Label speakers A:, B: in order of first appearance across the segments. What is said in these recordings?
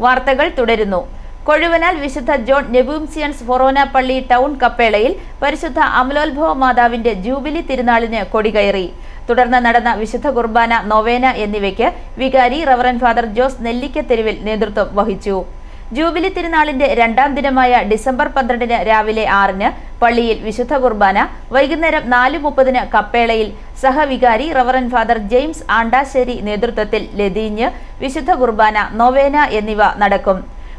A: വാർത്തകൾ തുടരുന്നു. കൊഴുവനാൽ വിശുദ്ധ ജോൺ നെബൂംസിയൻസ് ഫൊറോന പള്ളി ടൗൺ കപ്പേളയിൽ പരിശുദ്ധ അമലോത്ഭവ മാതാവിന്റെ ജൂബിലി തിരുനാളിന് കൊടികയറി. തുടർന്ന് നടന്ന വിശുദ്ധ കുർബാന, നൊവേന എന്നിവയ്ക്ക് വികാരി റവറന്റ് ഫാദർ ജോസ് നെല്ലിക്കത്തെരുവിൽ നേതൃത്വം വഹിച്ചു. ജൂബിലി തിരുനാളിന്റെ രണ്ടാം ദിനമായ ഡിസംബർ 12 രാവിലെ 6 പള്ളിയിൽ വിശുദ്ധ കുർബാന, വൈകുന്നേരം 4:30 കപ്പേളയിൽ സഹവികാരി റവറന്റ് ഫാദർ ജെയിംസ് ആണ്ടാശ്ശേരി നേതൃത്വത്തിൽ ലതീഞ്ഞ് വിശുദ്ധ കുർബാന, നൊവേന എന്നിവ നടക്കും.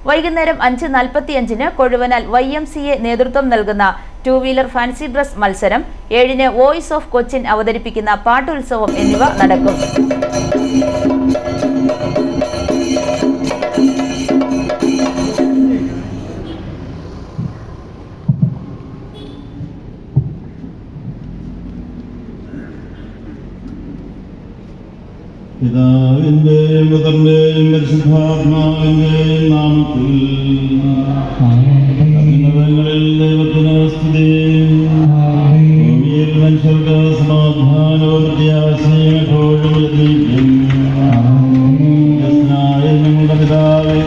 A: വൈകുന്നേരം 5:45 കൊഴുവനാൽ YMCA നേതൃത്വം നൽകുന്ന 2 വീലർ ഫാൻസി ഡ്രസ് മത്സരം, 7 വോയിസ് ഓഫ് കൊച്ചിൻ അവതരിപ്പിക്കുന്ന പാട്ടുത്സവം എന്നിവ നടക്കും.
B: പിതാവിന്റെയും പുത്രന്റെയും പരിശുദ്ധാത്മാവിന്റെയും നാമത്തിൽ അത്യുന്നതങ്ങളിൽ ദൈവത്തിന് സ്തുതി. ഭൂമിയിൽ മനുഷ്യർക്ക് സമാധാനവും പ്രത്യാശയും എപ്പോഴും ലഭിക്കും. ഞങ്ങളുടെ പിതാവേ,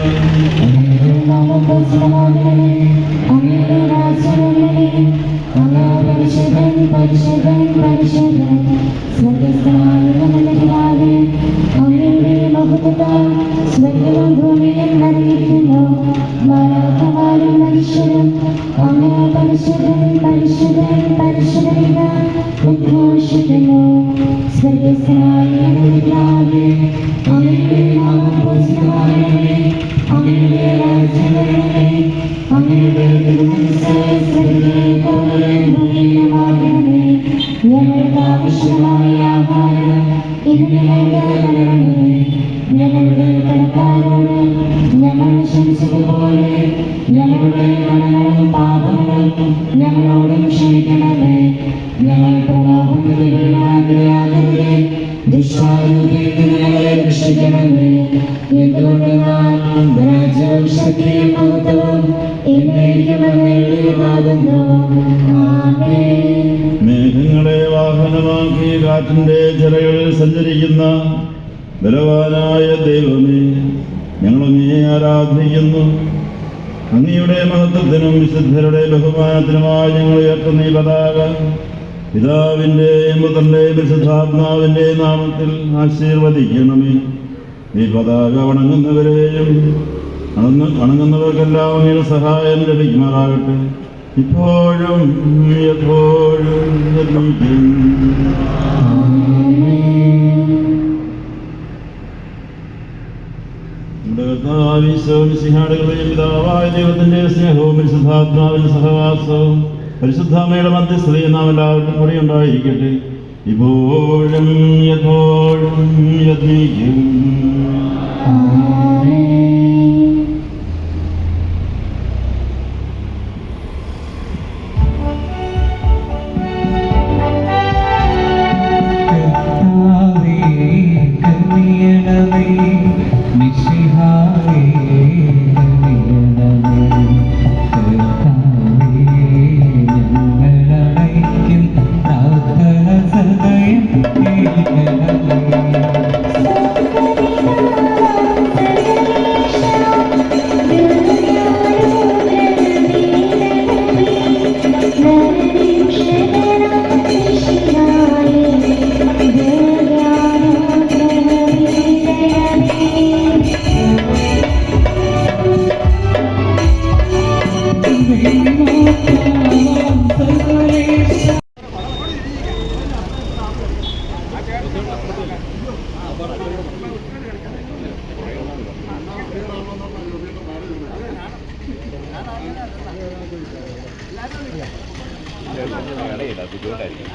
C: ഞങ്ങളോടും ക്ഷമിക്കണമേ. ഞങ്ങൾ ഞങ്ങളെ രക്ഷിക്കണമേ. എന്തുകൊണ്ടെന്നാൽ രാജ്യവും ശക്തിയും മഹത്വവും എന്നേക്കുമെന്നേക്കുമാകുന്നു. ആമേൻ.
B: മേഘങ്ങളെ വാഹനമാക്കി കാറ്റിന്റെ ചിറകളിൽ സഞ്ചരിക്കുന്ന ബലവാനായ ദൈവമേ, ഞങ്ങളങ്ങയെ ആരാധിക്കുന്നു. അങ്ങയുടെ മഹത്വത്തിനും വിശുദ്ധരുടെ ബഹുമാനത്തിനുമായി ഞങ്ങൾ ഉയർത്തുന്ന ഈ പതാക പിതാവിന്റെയും പുത്രന്റെയും പരിശുദ്ധാത്മാവിന്റെയും നാമത്തിൽ ആശീർവദിക്കണമേ. ഈ പതാക വണങ്ങുന്നവരെയും വണങ്ങുന്നവർക്കെല്ലാം അങ്ങയുടെ സഹായം ലഭിക്കുമാറാകട്ടെ, ഇപ്പോഴും എപ്പോഴും നിർമ്മിക്കും. പിതാവായ ദൈവത്തിന്റെ സ്നേഹവും പരിശുദ്ധാത്മാവിന്റെ സഹവാസവും പരിശുദ്ധാമ്മയുടെ മധ്യസ്ഥതയും നാം എല്ലാവർക്കും കൂടി ഉണ്ടായിരിക്കട്ടെ, ഇപ്പോഴും എപ്പോഴും യജ്ഞിക്കും.
D: ബുദ്ധിമുട്ടായിരിക്കും.